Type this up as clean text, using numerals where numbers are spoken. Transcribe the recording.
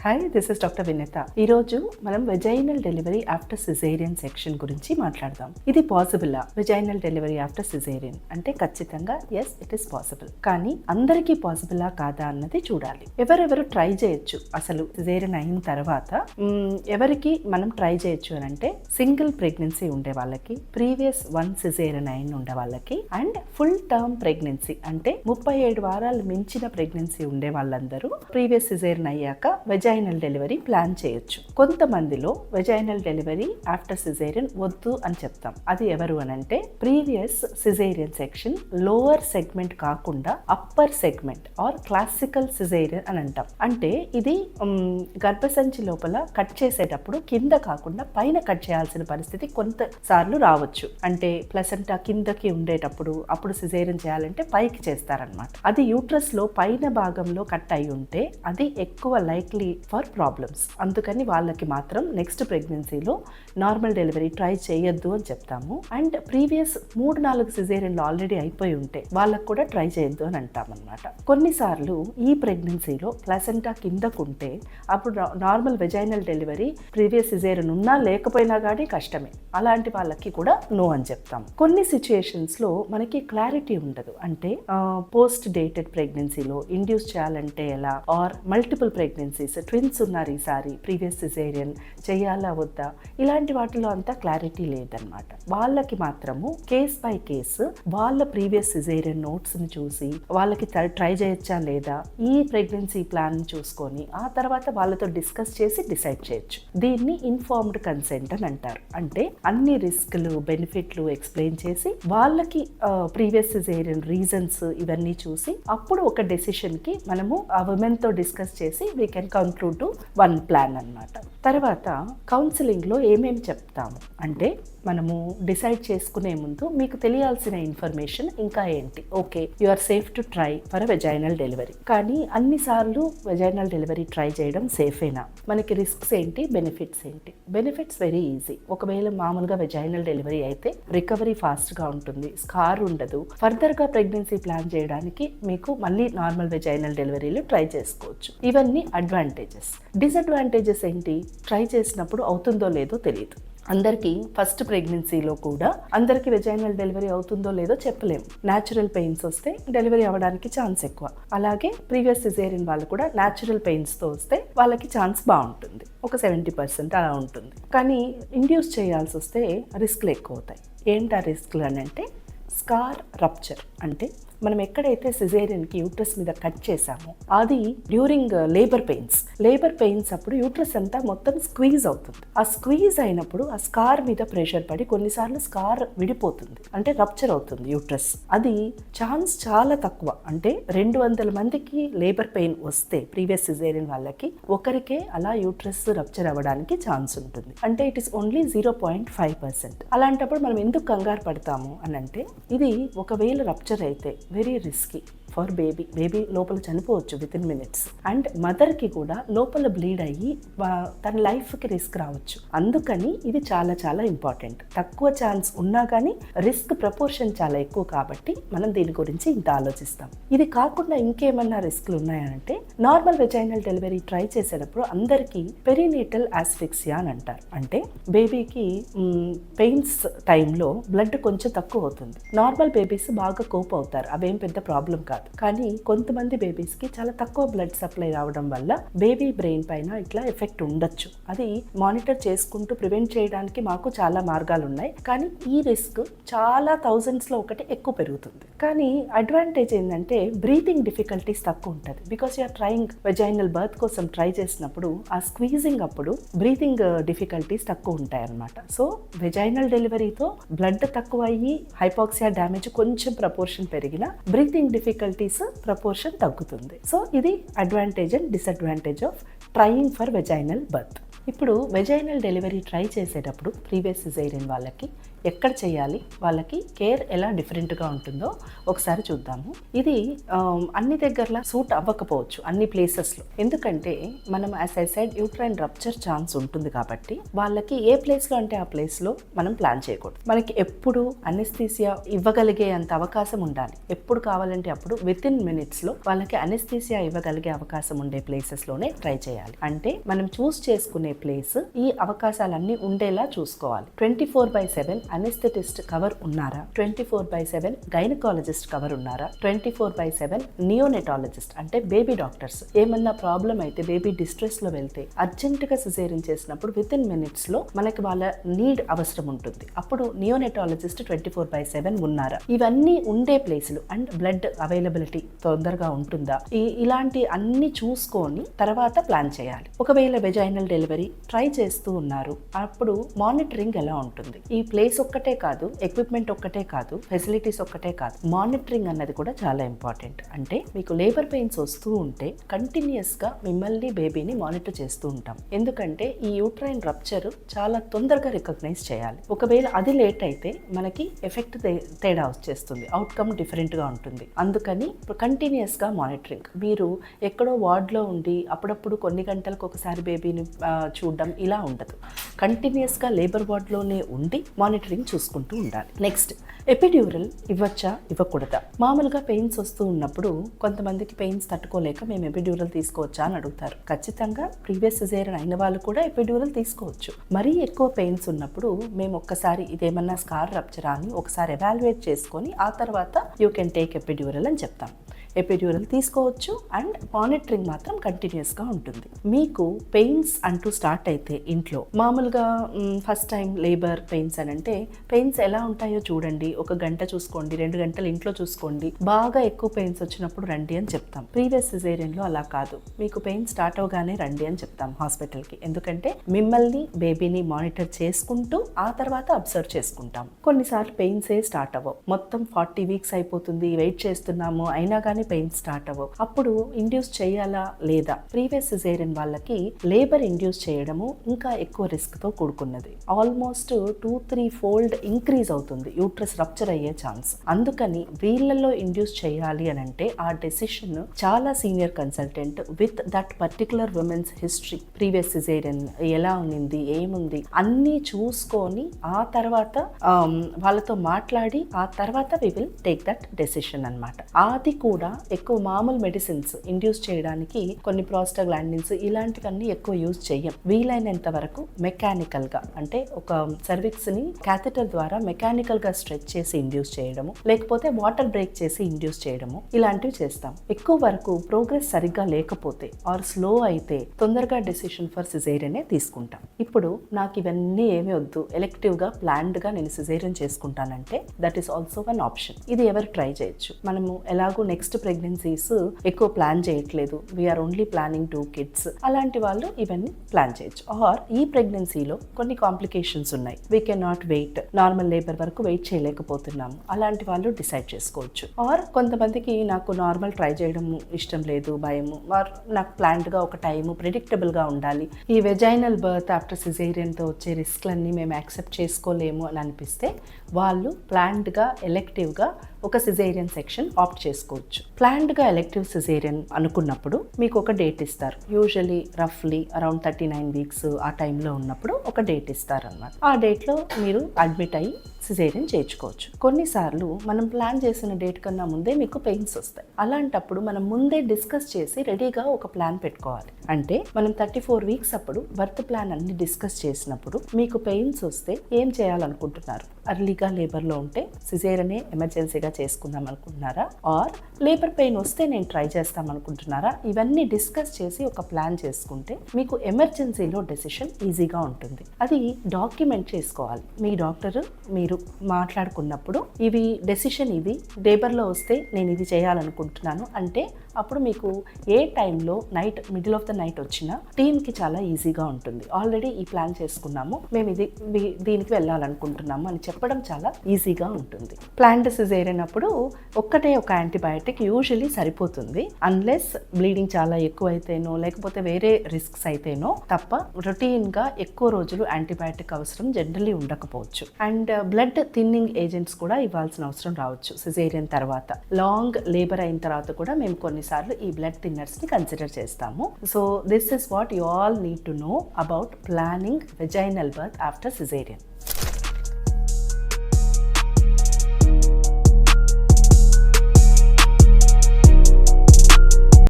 Hi, this is doctor Vinetha. ఈరోజు మనం vaginal delivery after caesarean section గురించి మాట్లాడదాం. ఇది పాసిబులా? వెజైనల్ డెలివరీ ఆఫ్టర్ సిజేరియన్ అంటే ఖచ్చితంగా ఎస్, ఇట్ ఈస్ పాసిబుల్. కానీ అందరికీ పాసిబులా కాదా అన్నది చూడాలి. ఎవరెవరు ట్రై చేయొచ్చు అసలు సిజేరియన్ అయిన తర్వాత? ఎవరికి మనం ట్రై చేయొచ్చు అని అంటే సింగిల్ ప్రెగ్నెన్సీ ఉండే వాళ్ళకి, ప్రీవియస్ 1 సిజేరియన్ అయిన ఉండే వాళ్ళకి, అండ్ ఫుల్ టర్మ్ ప్రెగ్నెన్సీ అంటే 37 వారాలు మించిన ప్రెగ్నెన్సీ ఉండే వాళ్ళందరూ ప్రీవియస్ సిజేరియన్ అయ్యాక వెజైనల్ డెలివరీ ప్లాన్ చేయొచ్చు. కొంతమందిలో వెజైనల్ డెలివరీ ఆఫ్టర్ సిజేరియన్ వద్దు అని చెప్తాం. అది ఎవరు అని అంటే previous caesarean section lower segment కాకుండా upper segment or classical caesarean అని అంటాం. అంటే ఇది గర్భసంచి లోపల కట్ చేసేటప్పుడు కింద కాకుండా పైన కట్ చేయాల్సిన పరిస్థితి కొంతసార్లు రావచ్చు. అంటే ప్లసెంటా కిందకి ఉండేటప్పుడు అప్పుడు సిజేరియన్ చేయాలంటే పైకి చేస్తారనమాట. అది యూట్రస్ లో పైన భాగంలో కట్ అయి ఉంటే అది ఎక్కువ లైక్లీ ఫర్ ప్రాబ్లమ్స్. అందుకని వాళ్ళకి మాత్రం నెక్స్ట్ ప్రెగ్నెన్సీలో నార్మల్ డెలివరీ ట్రై చేయొద్దు అని చెప్తాము. అండ్ ప్రీవియస్ 3-4 సిజేరియన్లు ఆల్రెడీ అయిపోయి ఉంటే వాళ్ళకు కూడా ట్రై చేయొద్దు అని అంటాం అనమాట. కొన్నిసార్లు ఈ ప్రెగ్నెన్సీలో ప్లాసెంటా కిందకుంటే అప్పుడు normal vaginal delivery previous caesarean ఉన్నా లేకపోయినా కానీ కష్టమే. అలాంటి వాళ్ళకి కూడా నో అని చెప్తాం. కొన్ని సిచ్యుయేషన్స్లో మనకి క్లారిటీ ఉండదు. అంటే పోస్ట్ డేటెడ్ ప్రెగ్నెన్సీలో ఇండ్యూస్ చేయాలంటే ఎలా, ఆర్ మల్టిపుల్ ప్రెగ్నెన్సీస్, ట్విన్స్ ఉన్నారు ఈసారి, ప్రీవియస్ సిజేరియన్ చేయాలా వద్దా, ఇలాంటి వాటిలో అంతా క్లారిటీ లేదనమాట. వాళ్ళకి మాత్రము కేస్ బై కేసు వాళ్ళ ప్రీవియస్ సిజేరియన్ నోట్స్ని చూసి వాళ్ళకి ట్రై చేయొచ్చా లేదా ఈ ప్రెగ్నెన్సీ ప్లాన్ చూసుకొని ఆ తర్వాత వాళ్ళతో డిస్కస్ చేసి డిసైడ్ చేయొచ్చు. దీన్ని ఇన్ఫార్మ్డ్ కన్సెంట్ అని అంటారు. అంటే అన్ని రిస్క్లు బెనిఫిట్లు ఎక్స్ప్లెయిన్ చేసి వాళ్ళకి ప్రీవియస్ సిజేరియన్ రీజన్స్ ఇవన్నీ చూసి అప్పుడు ఒక డెసిషన్కి మనము ఆ ఉమెన్తో డిస్కస్ చేసి we can conclude to one plan అన్నమాట. తర్వాత కౌన్సిలింగ్లో ఏమేమి చెప్తాము అంటే మనము డిసైడ్ చేసుకునే ముందు మీకు తెలియాల్సిన ఇన్ఫర్మేషన్ ఇంకా ఏంటి. Okay, you are safe to try for vaginal delivery. కానీ అన్నిసార్లు వెజైనల్ డెలివరీ ట్రై చేయడం సేఫేనా, మనకి రిస్క్స్ ఏంటి, బెనిఫిట్స్ ఏంటి? Benefits very easy. ఒకవేళ మామూలుగా వెజైనల్ డెలివరీ అయితే రికవరీ ఫాస్ట్గా ఉంటుంది, స్కార్ ఉండదు. ఫర్దర్గా ప్రెగ్నెన్సీ ప్లాన్ చేయడానికి మీకు మళ్ళీ నార్మల్ వెజైనల్ డెలివరీలు ట్రై చేసుకోవచ్చు. ఇవన్నీ అడ్వాంటేజెస్. డిసడ్వాంటేజెస్ ఏంటి? ట్రై చేసినప్పుడు అవుతుందో లేదో తెలియదు. అందరికీ ఫస్ట్ ప్రెగ్నెన్సీలో కూడా అందరికీ వెజైనల్ డెలివరీ అవుతుందో లేదో చెప్పలేము. న్యాచురల్ పెయిన్స్ వస్తే డెలివరీ అవ్వడానికి ఛాన్స్ ఎక్కువ. అలాగే ప్రీవియస్ సిజేరియన్ వాళ్ళు కూడా న్యాచురల్ పెయిన్స్తో వస్తే వాళ్ళకి ఛాన్స్ బాగుంటుంది, ఒక 70% అలా ఉంటుంది. కానీ ఇండ్యూస్ చేయాల్సి వస్తే రిస్క్లు ఎక్కువ అవుతాయి. ఏంటి ఆ రిస్క్లు అని అంటే స్కార్ రప్చర్. అంటే మనం ఎక్కడైతే సిజేరియన్కి యూట్రస్ మీద కట్ చేసామో అది డ్యూరింగ్ లేబర్ పెయిన్స్ అప్పుడు యూట్రస్ అంతా మొత్తం స్క్వీజ్ అవుతుంది. ఆ స్క్వీజ్ అయినప్పుడు ఆ స్కార్ మీద ప్రెషర్ పడి కొన్నిసార్లు స్కార్ విడిపోతుంది, అంటే రప్చర్ అవుతుంది యూట్రస్. అది ఛాన్స్ చాలా తక్కువ. అంటే 200 మందికి లేబర్ పెయిన్ వస్తే ప్రీవియస్ సిజేరియన్ వాళ్ళకి ఒకరికే అలా యూట్రస్ రప్చర్ అవ్వడానికి ఛాన్స్ ఉంటుంది. అంటే ఇట్ ఈస్ ఓన్లీ 0.5%. అలాంటప్పుడు మనం ఎందుకు కంగారు పడతాము అని అంటే ఇది ఒకవేళ రప్చర్ అయితే వెరీ రిస్కీ ఫర్ బేబీ లోపల చనిపోవచ్చు వితిన్ మినిట్స్. అండ్ మదర్కి కూడా లోపల బ్లీడ్ అయ్యి తన లైఫ్కి రిస్క్ రావచ్చు. అందుకని ఇది చాలా చాలా ఇంపార్టెంట్. తక్కువ ఛాన్స్ ఉన్నా కానీ రిస్క్ ప్రపోర్షన్ చాలా ఎక్కువ కాబట్టి మనం దీని గురించి ఇంత ఆలోచిస్తాం. ఇది కాకుండా ఇంకేమన్నా రిస్క్లు ఉన్నాయంటే నార్మల్ వెజైనల్ డెలివరీ ట్రై చేసేటప్పుడు అందరికీ పెరినేటల్ ఆస్ఫిక్సియా అని అంటారు. అంటే బేబీకి పెయిన్స్ టైంలో బ్లడ్ కొంచెం తక్కువ అవుతుంది. నార్మల్ బేబీస్ బాగా కోప్ అవుతారు, అవేం పెద్ద ప్రాబ్లం కాదు. కానీ కొంతమంది బేబీస్కి చాలా తక్కువ బ్లడ్ సప్లై రావడం వల్ల బేబీ బ్రెయిన్ పైన ఇట్లా ఎఫెక్ట్ ఉండొచ్చు. అది మానిటర్ చేసుకుంటూ ప్రివెంట్ చేయడానికి మాకు చాలా మార్గాలు ఉన్నాయి. కానీ ఈ రిస్క్ చాలా థౌజండ్స్లో ఒకటి ఎక్కువ పెరుగుతుంది. కానీ అడ్వాంటేజ్ ఏంటంటే బ్రీతింగ్ డిఫికల్టీస్ తక్కువ ఉంటుంది. Because you're trying vaginal birth కోసం ట్రై చేసినప్పుడు ఆ స్క్వీజింగ్ అప్పుడు బ్రీతింగ్ డిఫికల్టీస్ తక్కువ ఉంటాయి అన్నమాట. సో వెజైనల్ డెలివరీతో బ్లడ్ తక్కువ అయ్యి హైపాక్సియా డ్యామేజ్ కొంచెం ప్రపోర్షన్ పెరిగినా బ్రీతింగ్ డిఫికల్టీస్ ప్రపోర్షన్ తగ్గుతుంది. సో ఇది advantage and disadvantage of trying for vaginal birth. ఇప్పుడు వెజైనల్ డెలివరీ ట్రై చేసేటప్పుడు ప్రీవియస్ సిజేరియన్ వాళ్ళకి ఎక్కడ చేయాలి, వాళ్ళకి కేర్ ఎలా డిఫరెంట్గా ఉంటుందో ఒకసారి చూద్దాము. ఇది అన్ని దగ్గరలా సూట్ అవ్వకపోవచ్చు అన్ని ప్లేసెస్లో, ఎందుకంటే మనం as I side uterine rupture chance ఉంటుంది కాబట్టి వాళ్ళకి ఏ ప్లేస్లో అంటే ఆ ప్లేస్లో మనం ప్లాన్ చేయకూడదు. మనకి ఎప్పుడు అనెస్థీసియా ఇవ్వగలిగే అంత అవకాశం ఉండాలి. ఎప్పుడు కావాలంటే అప్పుడు వితిన్ మినిట్స్లో వాళ్ళకి అనెస్థీసియా ఇవ్వగలిగే అవకాశం ఉండే ప్లేసెస్లోనే ట్రై చేయాలి. అంటే మనం చూస్ చేసుకునే ప్లేస్ ఈ అవకాశాలన్నీ ఉండేలా చూసుకోవాలి. 24/7 అనెస్థెటిస్ట్ కవర్ ఉన్నారా, 24/7 గైనకాలజిస్ట్ కవర్ ఉన్నారా, 24/7 నియోనెటాలజిస్ట్ అంటే బేబీ డాక్టర్స్ ఏమన్నా ప్రాబ్లం అయితే బేబీ డిస్ట్రెస్ లో వెళ్తే అర్జెంటుగా సిజేరియన్ చేసినప్పుడు వితిన్ మినిట్స్ లో మనకి వాళ్ళ నీడ్ అవసరం ఉంటుంది. అప్పుడు నియోనెటాలజిస్ట్ 24/7 ఉన్నారా, ఇవన్నీ ఉండే ప్లేసులు అండ్ బ్లడ్ అవైలబిలిటీ తొందరగా ఉంటుందా, ఇలాంటి అన్ని చూసుకొని తర్వాత ప్లాన్ చేయాలి. ఒకవేళ వెజైనల్ డెలివరీ ట్రై చేస్తూ ఉన్నారు, అప్పుడు మానిటరింగ్ ఎలా ఉంటుంది? ఈ ప్లేస్ ఒక్కటే కాదు, ఎక్విప్మెంట్ ఒక్కటే కాదు, ఫెసిలిటీస్ ఒక్కటే కాదు, మానిటరింగ్ అన్నది కూడా చాలా ఇంపార్టెంట్. అంటే మీకు లేబర్ పెయిన్స్ వస్తూ ఉంటే కంటిన్యూస్ గా మిమ్మల్ని బేబీని మానిటర్ చేస్తూ ఉంటాం. ఎందుకంటే ఈ యూట్రైన్ రప్చర్ చాలా తొందరగా రికగ్నైజ్ చేయాలి. ఒకవేళ అది లేట్ అయితే మనకి ఎఫెక్ట్ తేడా వచ్చేస్తుంది, అవుట్కమ్ డిఫరెంట్ గా ఉంటుంది. అందుకని కంటిన్యూస్ గా మానిటరింగ్. మీరు ఎక్కడో వార్డ్లో ఉండి అప్పుడప్పుడు కొన్ని గంటలకు ఒకసారి బేబీని చూడడం ఇలా ఉండదు. కంటిన్యూస్గా లేబర్ వార్డ్లోనే ఉండి మానిటరింగ్ చూసుకుంటూ ఉండాలి. నెక్స్ట్, ఎపిడ్యూరల్ ఇవ్వచ్చా ఇవ్వకూడదా? మామూలుగా పెయిన్స్ వస్తూ ఉన్నప్పుడు కొంతమందికి పెయిన్స్ తట్టుకోలేక మేము ఎపిడ్యూరల్ తీసుకోవచ్చా అని అడుగుతారు. ఖచ్చితంగా ప్రీవియస్ సిజేరియన్ అయిన వాళ్ళు కూడా ఎపిడ్యూరల్ తీసుకోవచ్చు. మరీ ఎక్కువ పెయిన్స్ ఉన్నప్పుడు మేము ఒక్కసారి ఇదేమన్నా స్కార్ రప్చరా అని ఒకసారి ఎవాల్యుయేట్ చేసుకొని ఆ తర్వాత యూ కెన్ టేక్ ఎపిడ్యూరల్ అని చెప్తాం. ఎపిడ్యూరల్ తీసుకోవచ్చు అండ్ మానిటరింగ్ మాత్రం కంటిన్యూస్గా ఉంటుంది. మీకు పెయిన్స్ అంటూ స్టార్ట్ అయితే ఇంట్లో మామూలుగా ఫస్ట్ టైం లేబర్ పెయిన్స్ అని అంటే పెయిన్స్ ఎలా ఉంటాయో చూడండి, ఒక గంట చూసుకోండి, 2 గంటలు ఇంట్లో చూసుకోండి, బాగా ఎక్కువ పెయిన్స్ వచ్చినప్పుడు రండి అని చెప్తాం. ప్రీవియస్ సిజేరియన్లో అలా కాదు, మీకు పెయిన్ స్టార్ట్ అవగానే రండి అని చెప్తాం హాస్పిటల్కి. ఎందుకంటే మిమ్మల్ని బేబీని మానిటర్ చేసుకుంటూ ఆ తర్వాత అబ్జర్వ్ చేసుకుంటాం. కొన్నిసార్లు పెయిన్సే స్టార్ట్ అవ్వవు, మొత్తం 40 వీక్స్ అయిపోతుంది, వెయిట్ చేస్తున్నాము అయినా కానీ పెయిన్ స్టార్ట్ అవ్వవు. అప్పుడు ఇండ్యూస్ చేయాలా లేదా? ప్రీవియస్ సిజేరియన్ వాళ్ళకి లేబర్ ఇండ్యూస్ చేయడము ఇంకా ఎక్కువ రిస్క్ తో కూడుకున్నది. ఆల్మోస్ట్ 2-3 ఫోల్డ్ ఇంక్రీజ్ అవుతుంది యూట్రస్ రప్చర్ అయ్యే ఛాన్స్. అందుకని వీళ్ళల్లో ఇండ్యూస్ చేయాలి అని అంటే ఆ డెసిషన్ చాలా senior consultant with that particular women's history, previous caesarean ఎలా ఉంది, ఏముంది అన్నీ చూసుకొని ఆ తర్వాత వాళ్ళతో మాట్లాడి ఆ తర్వాత we will take that decision అన్నమాట. అది కూడా ఎక్కువ మామూలు మెడిసిన్స్ ఇండ్యూస్ చేయడానికి కొన్ని ప్రోస్టాగ్లాండిన్స్ ఇలాంటివన్నీ ఎక్కువ యూజ్ చేయం. వీలైనంత వరకు మెకానికల్ గా అంటే ఒక సర్విక్స్ ని క్యాథెటర్ ద్వారా మెకానికల్ గా స్ట్రెచ్ చేసి ఇండ్యూస్ చేయడము, లేకపోతే వాటర్ బ్రేక్ చేసి ఇండ్యూస్ చేయడము, ఇలాంటివి చేస్తాం. ఎక్కువ వరకు ప్రోగ్రెస్ సరిగ్గా లేకపోతే ఆర్ స్లో అయితే తొందరగా డెసిషన్ ఫర్ సిజేరియనే తీసుకుంటాం. ఇప్పుడు నాకు ఇవన్నీ ఏమీ వద్దు, ఎలెక్టివ్ గా ప్లాన్డ్ గా నేను సిజేరియన్ చేసుకుంటానంటే that is also one option. ఇది ఎవరు ట్రై చేయొచ్చు. మనము ఎలాగో నెక్స్ట్ ప్రెగ్నెన్సీస్ ఎక్కువ ప్లాన్ చేయట్లేదు, వీఆర్ ఓన్లీ ప్లానింగ్ 2 kids, అలాంటి వాళ్ళు ఇవన్నీ ప్లాన్ చేయొచ్చు. ఆర్ ఈ ప్రెగ్నెన్సీలో కొన్ని కాంప్లికేషన్స్ ఉన్నాయి, we can not wait, normal labour వరకు వెయిట్ చేయలేకపోతున్నాము, అలాంటి వాళ్ళు డిసైడ్ చేసుకోవచ్చు. ఆర్ కొంతమందికి నాకు నార్మల్ ట్రై చేయడం ఇష్టం లేదు, భయము, ఆర్ నాకు ప్లాన్డ్గా ఒక టైము ప్రెడిక్టబుల్గా ఉండాలి, ఈ వెజైనల్ బర్త్ ఆఫ్టర్ సిజేరియన్తో వచ్చే రిస్క్లన్నీ మేము యాక్సెప్ట్ చేసుకోలేము అని అనిపిస్తే వాళ్ళు ప్లాన్డ్గా ఎలెక్టివ్గా ఒక సిజేరియన్ సెక్షన్ ఆప్ట్ చేసుకోవచ్చు. ప్లాన్డ్గా ఎలెక్టివ్ సిజేరియన్ అనుకున్నప్పుడు మీకు ఒక డేట్ ఇస్తారు. యూజువలీ రఫ్లీ అరౌండ్ 39 వీక్స్ ఆ టైంలో ఉన్నప్పుడు ఒక డేట్ ఇస్తారు అన్నమాట. ఆ డేట్లో మీరు అడ్మిట్ అయ్యి సిజేరియన్ చేయించుకోవచ్చు. కొన్నిసార్లు మనం ప్లాన్ చేసిన డేట్ కన్నా ముందే మీకు పెయిన్స్ వస్తాయి. అలాంటప్పుడు మనం ముందే డిస్కస్ చేసి రెడీగా ఒక ప్లాన్ పెట్టుకోవాలి. అంటే మనం 34 వీక్స్ అప్పుడు బర్త్ ప్లాన్ అన్ని డిస్కస్ చేసినప్పుడు మీకు పెయిన్స్ వస్తే ఏం చేయాలనుకుంటున్నారు? అర్లీగా లేబర్లో ఉంటే సిజేరియనే ఎమర్జెన్సీగా చేసుకుందాం అనుకుంటున్నారా, ఆర్ లేబర్ పెయిన్ వస్తే నేను ట్రై చేస్తాం అనుకుంటున్నారా? ఇవన్నీ డిస్కస్ చేసి ఒక ప్లాన్ చేసుకుంటే మీకు ఎమర్జెన్సీలో డెసిషన్ ఈజీగా ఉంటుంది. అది డాక్యుమెంట్ చేసుకోవాలి. మీ డాక్టర్ మీరు మాట్లాడుకున్నప్పుడు ఇవి డెసిషన్, ఇది లేబర్లో వస్తే నేను ఇది చేయాలనుకుంటున్నాను అంటే అప్పుడు మీకు ఏ టైంలో night middle of the night వచ్చినా టీమ్కి చాలా ఈజీగా ఉంటుంది. ఆల్రెడీ ఈ ప్లాన్ చేసుకున్నాము, మేము దీనికి వెళ్ళాలనుకుంటున్నాము అని చెప్పడం చాలా ఈజీగా ఉంటుంది. ప్లాన్డ్ సిజేరియన్ అప్పుడు ఒక్కటే ఒక యాంటీబయాటిక్ యాంటీబయాటిక్ యూజువలీ సరిపోతుంది, అన్లెస్ బ్లీడింగ్ చాలా ఎక్కువ అయితేనో లేకపోతే వేరే రిస్క్స్ అయితేనో తప్ప రొటీన్గా ఎక్కువ రోజులు యాంటీబయాటిక్ అవసరం జనరల్లీ ఉండకపోవచ్చు. అండ్ బ్లడ్ థిన్నింగ్ ఏజెంట్స్ కూడా ఇవ్వాల్సిన అవసరం రావచ్చు సిజేరియన్ తర్వాత. లాంగ్ లేబర్ అయిన తర్వాత కూడా మేము కొన్నిసార్లు ఈ బ్లడ్ థిన్నర్స్ని కన్సిడర్ చేస్తాము. So this is what you all need to know about planning vaginal birth after caesarean.